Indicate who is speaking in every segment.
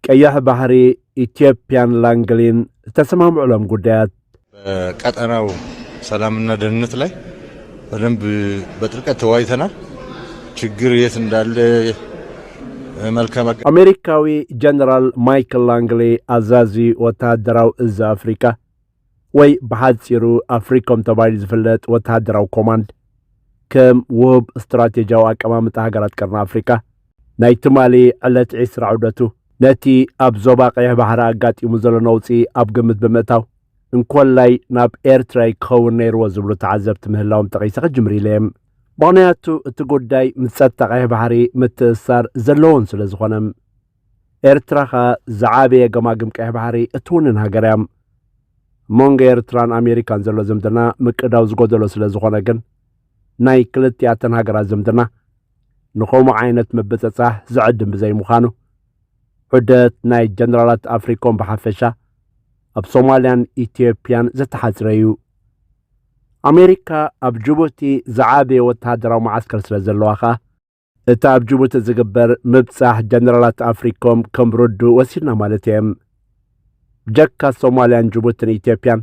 Speaker 1: ቀያሕ ባህሪ ኢትዮጵያን ላንግሊን ተሰማምዑሎም ጉዳያት
Speaker 2: ቀጠናው ሰላምና ደህንነት ላይ በደንብ በጥልቀት ተወያይተናል። ችግር የት እንዳለ መልካም
Speaker 1: አሜሪካዊ ጀነራል ማይክል ላንግሊ አዛዚ ወታደራዊ እዝ አፍሪካ ወይ በሐፂሩ አፍሪኮም ተባይል ዝፍለጥ ወታደራዊ ኮማንድ ከም ውህብ ስትራቴጂያዊ አቀማምጣ ሃገራት ቀርና አፍሪካ ናይ ትማሊ ዕለት 10 ዓውደቱ ነቲ ኣብ ዞባ ቀይሕ ባሕሪ ኣጋጢሙ ዘሎ ነውፂ ኣብ ግምት ብምእታው እንኮላይ ናብ ኤርትራ ክኸውን ነይርዎ ዝብሉ ተዓዘብቲ ምህላዎም ጠቒሰ ክጅምር ኢለም ምኽንያቱ እቲ ጉዳይ ምስ ፀጥታ ቀይሕ ባሕሪ ምትእስሳር ዘለዎን ስለ ዝኾነም ኤርትራ ኸ ዝዓበየ ገማግም ቀይሕ ባሕሪ እትውንን ሃገር እያ ሞንጎ ኤርትራን ኣሜሪካን ዘሎ ዝምድና ምቅዳው ዝጎደሎ ስለ ዝኾነ ግን ናይ ክልቲኣተን ሃገራት ዝምድና ንኸምኡ ዓይነት ምብፅጻሕ ዝዕድም ብዘይምዃኑ ዑደት ናይ ጀነራላት አፍሪኮም በሐፈሻ ኣብ ሶማልያን ኢትዮጵያን ዘተሓጽረ እዩ ኣሜሪካ ኣብ ጅቡቲ ዝዓበየ ወታደራዊ ማዓስከር ስለ ዘለዋ ኸ እቲ ኣብ ጅቡቲ ዝግበር ምብጻሕ ጀነራላት አፍሪኮም ከም ርዱእ ወሲድና ማለት እዮም ጀካ ሶማልያን ጅቡትን ኢትዮጵያን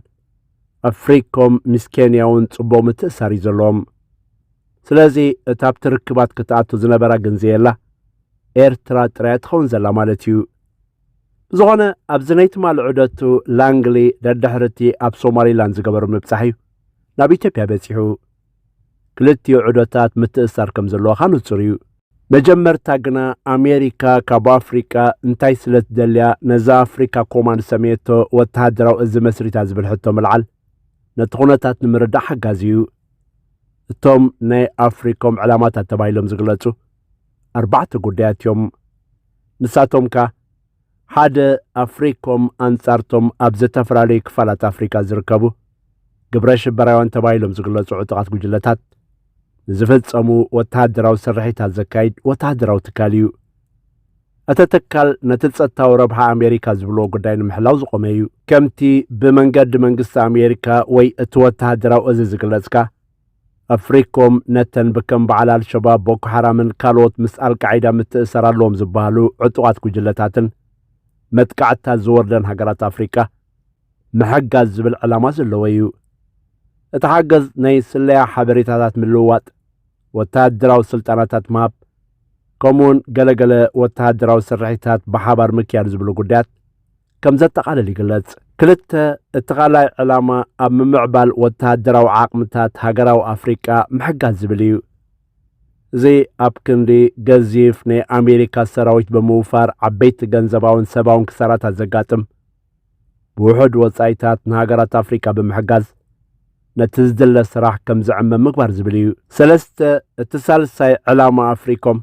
Speaker 1: አፍሪኮም ምስ ኬንያ እውን ጽቡቕ ምትእስሳር እዩ ዘለዎም ስለዚ እቲ ኣብቲ ርክባት ክትኣቱ ዝነበራ ግንዘየላ ኤርትራ ጥራይ ትኸውን ዘላ ማለት እዩ ዝኾነ ኣብዚ ናይ ትማሊ ዑደቱ ላንግሊ ደድሕርቲ ኣብ ሶማሊላንድ ዝገበሩ ምብጻሕ እዩ ናብ ኢትዮጵያ በፂሑ ክልቲኡ ዑደታት ምትእስሳር ከም ዘለዋ ኸ ንጹር እዩ መጀመርታ ግና ኣሜሪካ ካብ ኣፍሪቃ እንታይ ስለ ትደልያ ነዛ ኣፍሪካ ኮማንድ ሰሜቶ ወተሃደራዊ እዚ መስሪታ ዝብል ሕቶ ምልዓል ነቲ ኩነታት ንምርዳእ ሓጋዝ እዩ እቶም ናይ ኣፍሪኮም ዕላማታት ተባሂሎም ዝግለጹ 4 ጉዳያት እዮም ንሳቶም ከ ሓደ ኣፍሪኮም አንጻርቶም ኣብ ዝተፈላለዩ ክፋላት ኣፍሪካ ዝርከቡ ግብረ ሽበራውያን ተባሂሎም ዝግለጹ ዕጡቓት ጉጅለታት ዝፍጸሙ ወተሃደራዊ ስርሒታት ዘካይድ ወተሃደራዊ ትካል እዩ እቲ ትካል ነቲ ፀጥታዊ ረብሓ ኣሜሪካ ዝብልዎ ጉዳይ ንምሕላው ዝቆመ እዩ ከምቲ ብመንገዲ መንግስቲ ኣሜሪካ ወይ እቲ ወተሃደራዊ እዚ ዝግለጽካ ኣፍሪኮም ነተን ብከም በዓል አልሸባብ ቦኮ ሓራምን ካልኦት ምስ አልቃዒዳ ምትእስሳር ኣለዎም ዝበሃሉ ዕጡቓት ጉጅለታትን መጥቃዕታት ዝወርደን ሃገራት ኣፍሪካ ምሕጋዝ ዝብል ዕላማ ዘለዎ እዩ እቲ ሓገዝ ናይ ስለያ ሓበሬታታት ምልውዋጥ ወተሃደራዊ ስልጣናታት ምሃብ ከምኡውን ገለገለ ወተሃደራዊ ስርሒታት ብሓባር ምክያድ ዝብሉ ጉዳያት ከም ዘጠቓልል ይግለጽ ክልተ እቲ ኻልኣይ ዕላማ ኣብ ምምዕባል ወተሃደራዊ ዓቕምታት ሃገራዊ ኣፍሪቃ ምሕጋዝ ዝብል እዩ እዚ ኣብ ክንዲ ገዚፍ ናይ ኣሜሪካ ሰራዊት ብምውፋር ዓበይቲ ገንዘባውን ሰብኣውን ክሳራታት ዘጋጥም ብውሑድ ወጻኢታት ንሃገራት ኣፍሪካ ብምሕጋዝ ነቲ ዝድለ ስራሕ ከም ዝዕመም ምግባር ዝብል እዩ ሰለስተ እቲ ሳልሳይ ዕላማ ኣፍሪኮም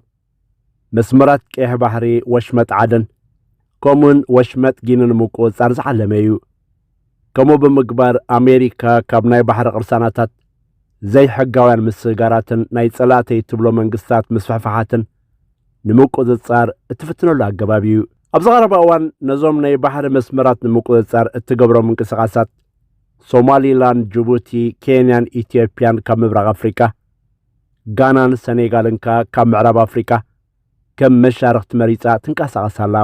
Speaker 1: መስመራት ቀይሕ ባሕሪ ወሽመጥ ዓደን ከምኡውን ወሽመጥ ጊንን ምቁፅጻር ዝዓለመ እዩ ከምኡ ብምግባር ኣሜሪካ ካብ ናይ ባሕሪ ቅርሳናታት ዘይሕጋውያን ምስጋራትን ናይ ጸላእተይ ትብሎ መንግስታት ምስፍሕፍሓትን ንምቁፅጻር እትፍትነሉ ኣገባብ እዩ ኣብዚ ቀረባ እዋን ነዞም ናይ ባሕሪ መስመራት ንምቁፅጻር እትገብሮም እንቅስቃሳት ሶማሊላንድ ጅቡቲ ኬንያን ኢትዮጵያን ካብ ምብራቕ ኣፍሪካ ጋናን ሰኔጋልን ካብ ምዕራብ ኣፍሪካ ከም መሻርክቲ መሪፃ ትንቀሳቐስ ኣላ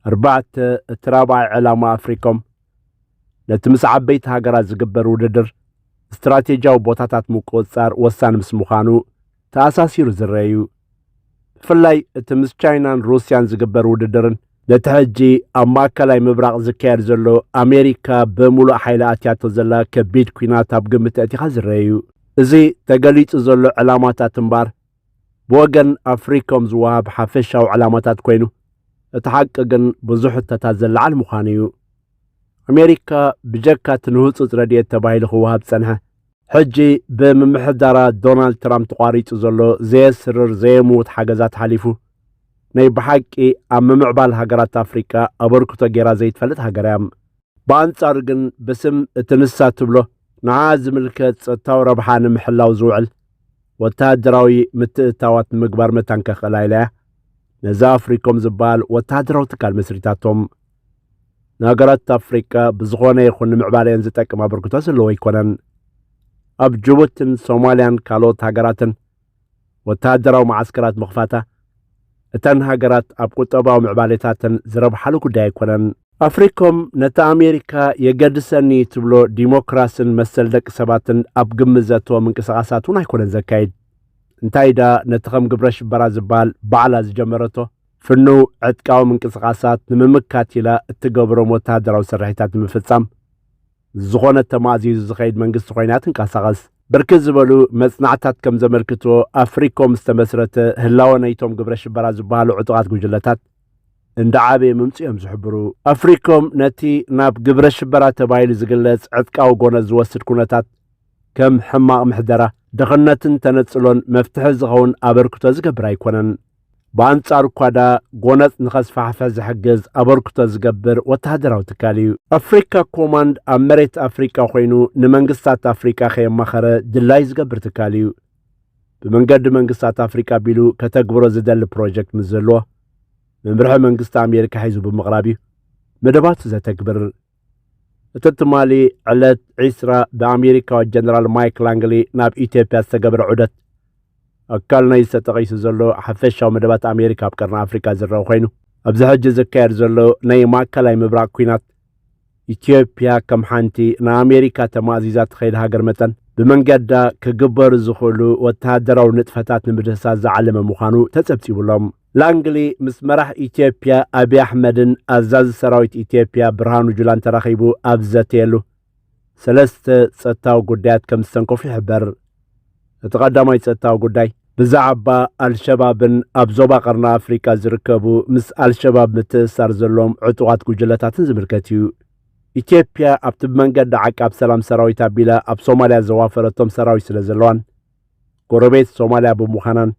Speaker 1: 4 እቲ ራብዓይ ዕላማ ኣፍሪኮም ነቲ ምስ ዓበይቲ ሃገራት ዝግበር ውድድር ስትራቴጂያዊ ቦታታት ምቁፅጻር ወሳኒ ምስ ምዃኑ ተኣሳሲሩ ዝረአ እዩ ብፍላይ እቲ ምስ ቻይናን ሩስያን ዝግበር ውድድርን ነቲ ሕጂ ኣብ ማእከላይ ምብራቕ ዝካየድ ዘሎ ኣሜሪካ ብምሉእ ሓይሊ ኣትያቶ ዘላ ከቢድ ኩናት ኣብ ግምት ኣእቲኻ ዝረአ እዩ እዚ ተገሊጹ ዘሎ ዕላማታት እምበር ብወገን ኣፍሪኮም ዝወሃብ ሓፈሻዊ ዕላማታት ኮይኑ እቲ ሓቂ ግን ብዙሕ ሕቶታት ዘለዓል ምዃኑ እዩ ኣሜሪካ ብጀካ እቲ ንህፁፅ ረድኤት ተባሂሉ ክወሃብ ፀንሐ ሕጂ ብምምሕዳራ ዶናልድ ትራምፕ ተቋሪፁ ዘሎ ዘየስርር ዘየምውት ሓገዛት ሓሊፉ ናይ ብሓቂ ኣብ ምምዕባል ሃገራት ኣፍሪካ ኣበርክቶ ጌራ ዘይትፈልጥ ሃገር እያ ብኣንጻሩ ግን ብስም እቲ ንሳ ትብሎ ንዓ ዝምልከት ፀጥታዊ ረብሓ ንምሕላው ዝውዕል ወተሃደራዊ ምትእታዋት ንምግባር መታንከ ክእላ ኢላ ነዛ ኣፍሪኮም ዝበሃል ወተሃደራዊ ትካል መስሪታቶም ንሃገራት ኣፍሪካ ብዝኾነ ይኹን ንምዕባለየን ዝጠቅም ኣበርክቶ ዘለዎ ኣይኮነን ኣብ ጅቡትን ሶማልያን ካልኦት ሃገራትን ወተሃደራዊ ማዓስከራት ምኽፋታ እተን ሃገራት ኣብ ቁጠባዊ ምዕባለታትን ዝረብሓሉ ጉዳይ ኣይኮነን። ኣፍሪኮም ነታ ኣሜሪካ የገድሰኒ ትብሎ ዲሞክራስን መሰል ደቂ ሰባትን ኣብ ግምት ዘእተዎ ምንቅስቓሳት እውን ኣይኮነን ዘካይድ። እንታይ ዳ ነቲ ከም ግብረ ሽበራ ዝበሃል ባዕላ ዝጀመረቶ ፍኑ ዕጥቃዊ ምንቅስቓሳት ንምምካት ኢላ እትገብሮም ወተሃደራዊ ስራሒታት ንምፍጻም ዝኾነ ተማእዚዙ ዝኸይድ መንግስቲ ኮይና ትንቀሳቐስ። ብርክት ዝበሉ መጽናዕታት ከም ዘመልክትዎ ኣፍሪኮም ዝተመስረተ ህላወ ናይቶም ግብረ ሽበራ ዝበሃሉ ዕጡቓት ጉጅለታት እንደ ዓበየ ምምፂ እዮም ዝሕብሩ። ኣፍሪኮም ነቲ ናብ ግብረ ሽበራ ተባሂሉ ዝግለጽ ዕጥቃዊ ጎነፅ ዝወስድ ኩነታት ከም ሕማቕ ምሕደራ ድኽነትን ተነጽሎን መፍትሒ ዝኸውን ኣበርክቶ ዝገብር ኣይኮነን። በአንጻሩ ኳዳ ጎነፅ ንኸስፋሕፍሕ ዝሕግዝ ኣበርክቶ ዝገብር ወተሃደራዊ ትካል እዩ። ኣፍሪካ ኮማንድ ኣብ መሬት ኣፍሪካ ኮይኑ ንመንግስታት ኣፍሪካ ከየማኸረ ድላይ ዝገብር ትካል እዩ። ብመንገዲ መንግስታት ኣፍሪካ ቢሉ ከተግብሮ ዝደሊ ፕሮጀክት ምስ ዘለዎ መምርሒ መንግስቲ ኣሜሪካ ሒዙ ብምቕራብ እዩ መደባቱ ዘተግብር። እቲ ትማሊ ዕለት 20 ብኣሜሪካዊ ጀነራል ማይክ ላንግሊ ናብ ኢትዮጵያ ዝተገብረ ዑደት ኣካል ናይ ዝተጠቒሱ ዘሎ ሓፈሻዊ መደባት ኣሜሪካ ኣብ ቀርኒ ኣፍሪካ ዝረአ ኮይኑ ኣብዚ ሕጂ ዝካየድ ዘሎ ናይ ማእከላይ ምብራቅ ኩናት ኢትዮጵያ ከም ሓንቲ ንኣሜሪካ ተማእዚዛ ትኸይድ ሃገር መጠን ብመንገዳ ክግበሩ ዝኽእሉ ወተሃደራዊ ንጥፈታት ንምድህሳስ ዝዓለመ ምዃኑ ተጸብጺቡሎም። ላንግሊ ምስ መራሕ ኢትዮጵያ ኣብይ ኣሕመድን ኣዛዚ ሰራዊት ኢትዮጵያ ብርሃኑ ጁላን ተራኺቡ ኣብ ዘተየሉ ሰለስተ ጸጥታዊ ጉዳያት ከም ዝተንከፉ ይሕበር። እቲ ቀዳማይ ጸጥታዊ ጉዳይ ብዛዕባ ኣልሸባብን ኣብ ዞባ ቀርኒ ኣፍሪካ ዝርከቡ ምስ ኣልሸባብ ምትእስሳር ዘለዎም ዕጡቓት ጉጅለታትን ዝምልከት እዩ። ኢትዮጵያ ኣብቲ ብመንገዲ ዓቃብ ሰላም ሰራዊት ኣቢላ ኣብ ሶማልያ ዘዋፈረቶም ሰራዊት ስለ ዘለዋን ጎረቤት ሶማልያ ብምዃናን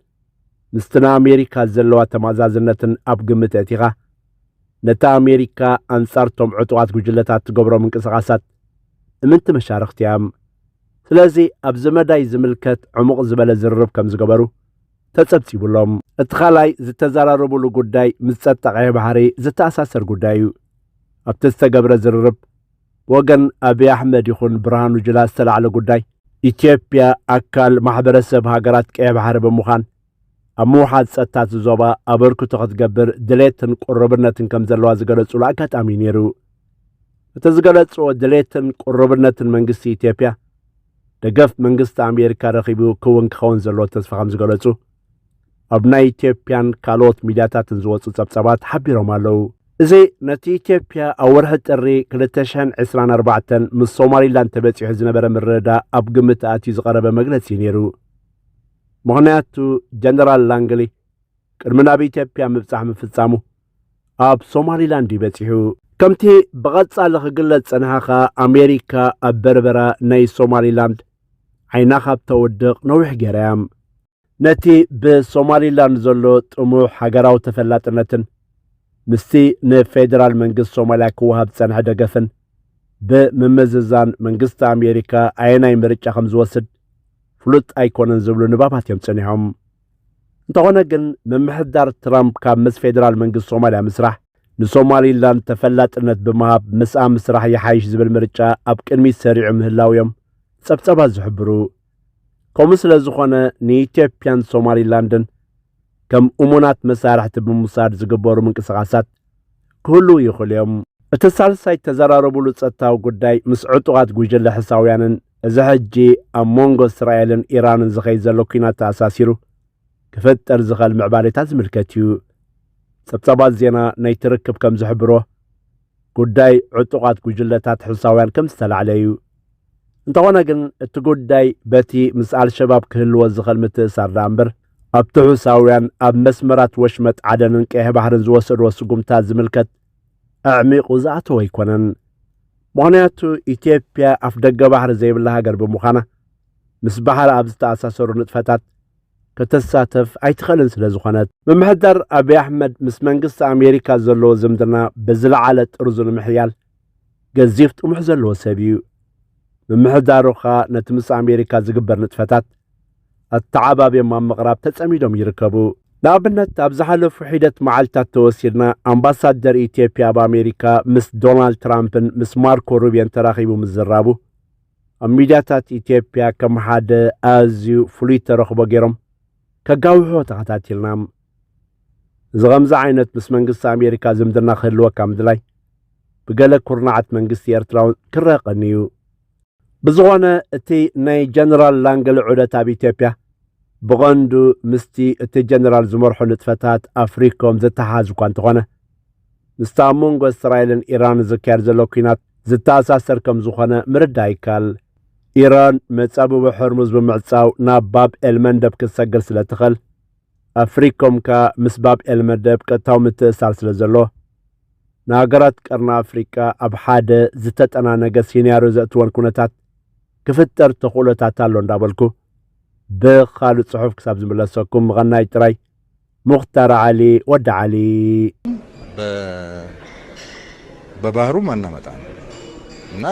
Speaker 1: ምስቲ ንኣሜሪካ ዘለዋ ተመዛዝነትን ኣብ ግምት እቲኻ ነታ ኣሜሪካ ኣንጻርቶም ዕጡቓት ጉጅለታት ትገብሮም ምንቅስቓሳት እምንቲ መሻርክቲ እያ። ስለዚ ኣብዚ መዳይ ዝምልከት ዕሙቕ ዝበለ ዝርርብ ከም ዝገበሩ ተጸብጺቡሎም። እቲ ኻልኣይ ዝተዘራረብሉ ጉዳይ ምስ ጸጥታ ቀይሕ ባሕሪ ዝተኣሳሰር ጉዳይ እዩ። ኣብቲ ዝተገብረ ዝርርብ ወገን ኣብይ ኣሕመድ ይኹን ብርሃኑ ጁላ ዝተላዕለ ጉዳይ ኢትዮጵያ ኣካል ማሕበረሰብ ሃገራት ቀይሕ ባሕሪ ብምዃን ኣብ ምውሓድ ጸጥታት ዞባ ኣበርክቶ ክትገብር ድሌትን ቁርብነትን ከም ዘለዋ ዝገለጹሉ ኣጋጣሚ ነይሩ። እቲ ዝገለጽዎ ድሌትን ቁርብነትን መንግስቲ ኢትዮጵያ ደገፍ መንግስቲ ኣሜሪካ ረኺቡ ክውን ክኸውን ዘለዎ ተስፋ ከም ዝገለጹ ኣብ ናይ ኢትዮጵያን ካልኦት ሚድያታትን ዝወፁ ጸብጸባት ሓቢሮም ኣለዉ። እዚ ነቲ ኢትዮጵያ ኣብ ወርሒ ጥሪ 2024 ምስ ሶማሊላንድ ተበፂሑ ዝነበረ ምርድዳእ ኣብ ግምት ኣትዩ ዝቐረበ መግለጺ ነይሩ። ምኽንያቱ ጀነራል ላንግሊ ቅድሚ ናብ ኢትዮጵያ ምብጻሕ ምፍጻሙ ኣብ ሶማሊላንድ ይበፂሑ። ከምቲ ብቐጻሊ ክግለጽ ጸንሐኻ ኣሜሪካ ኣብ በርበራ ናይ ሶማሊላንድ ዓይና ካብ ተውድቕ ነዊሕ ገይራ እያ። ነቲ ብሶማሊላንድ ዘሎ ጥሙሕ ሃገራዊ ተፈላጥነትን ምስቲ ንፌደራል መንግስቲ ሶማልያ ክወሃብ ጸንሐ ደገፍን ብምምዝዛን መንግስቲ ኣሜሪካ ኣየናይ ምርጫ ከም ዝወስድ ፍሉጥ ኣይኮነን ዝብሉ ንባባት እዮም ጸኒሖም። እንተኾነ ግን ምምሕዳር ትራምፕ ካብ ምስ ፌደራል መንግስቲ ሶማልያ ምስራሕ ንሶማሊላንድ ተፈላጥነት ብምሃብ ምስኣ ምስራሕ ይሓይሽ ዝብል ምርጫ ኣብ ቅድሚት ሰሪዑ ምህላው እዮም ጸብጸባት ዝሕብሩ። ከምኡ ስለ ዝኾነ ንኢትዮጵያን ሶማሊላንድን ከም እሙናት መሳርሕቲ ብምውሳድ ዝግበሩ ምንቅስቓሳት ክህሉ ይኽእሉ እዮም። እቲ ሳልሳይ ተዘራረብሉ ጸጥታዊ ጉዳይ ምስ ዕጡቓት ጉጅለ ሕሳውያንን እዚ ሕጂ ኣብ ሞንጎ እስራኤልን ኢራንን ዝኸይድ ዘሎ ኩናት ተኣሳሲሩ ክፍጠር ዝኽእል ምዕባለታት ዝምልከት እዩ። ጸብጸባት ዜና ናይ ትርክብ ከም ዝሕብሮ ጉዳይ ዕጡቓት ጉጅለታት ሕሳውያን ከም ዝተላዕለ እዩ። እንተኾነ ግን እቲ ጉዳይ በቲ ምስ ኣልሸባብ ክህልዎ ዝኽእል ምትእስሳር ዳ እምበር ኣብቲ ሕሳውያን ኣብ መስመራት ወሽመጥ ዓደንን ቀይሕ ባሕርን ዝወሰድዎ ስጉምታት ዝምልከት ኣዕሚቑ ዝኣተወ ኣይኮነን። ምኽንያቱ ኢትዮጵያ ኣፍ ደገ ባሕሪ ዘይብላ ሃገር ብምዃና ምስ ባሕሪ ኣብ ዝተኣሳሰሩ ንጥፈታት ከተሳተፍ ኣይትኽእልን ስለ ዝኾነት ምምሕዳር ኣብይ ኣሕመድ ምስ መንግስቲ ኣሜሪካ ዘለዎ ዝምድና ብዝለዓለ ጥርዙ ንምሕያል ገዚፍ ጥሙሕ ዘለዎ ሰብ እዩ። ምምሕዳሩኻ ነቲ ምስ ኣሜሪካ ዝግበር ንጥፈታት ኣተዓባብዮም ኣብ ምቕራብ ተጸሚዶም ይርከቡ። ንኣብነት ኣብ ዝሓለፉ ሒደት መዓልትታት ተወሲድና ኣምባሳደር ኢትዮጵያ ኣብ ኣሜሪካ ምስ ዶናልድ ትራምፕን ምስ ማርኮ ሩቢዮን ተራኺቡ ምዝራቡ ኣብ ሚድያታት ኢትዮጵያ ከም ሓደ ኣዝዩ ፍሉይ ተረኽቦ ገይሮም ከጋውሖ ተኸታቲልና። زغمز عينت بس منقص أمريكا زمدنا خلوة كامدلاي بقال كورنعت منقص يرتراون كراقنيو بزغوانا اتي ناي جنرال لانجل عودة بإثيوبيا بغندو مستي اتي جنرال زمرحو نتفتات أفريكوم زتحازو كانتغوانا مستامونغو إسرائيل إيران زكار زلوكينات زتاساسر كم زخوانا مردايكال إيران متصابو بحرمز بمعصاو ناباب المندب كساقر سلتخل أفريكوم كا مسباب المندب كتاو متسال سلزلو ناقرات كرنا أفريكا أبحاد زتت أنا نقا سينيارو زأتوان كونتات كفتر تقولتات تالون دابلكو بخالو صحف كساب زملسوكم غناي تراي مختار علي ود علي
Speaker 2: በባህሩ ማናመጣ እና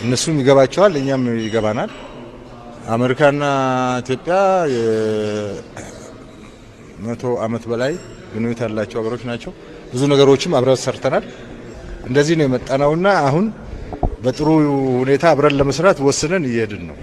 Speaker 2: እነሱም ይገባቸዋል እኛም ይገባናል አሜሪካና ኢትዮጵያ የ100 ዓመት በላይ ግንኙነት ያላቸው ሀገሮች ናቸው ብዙ ነገሮችም አብረን ሰርተናል እንደዚህ ነው የመጣነውና አሁን በጥሩ ሁኔታ አብረን ለመስራት ወስነን እየሄድን ነው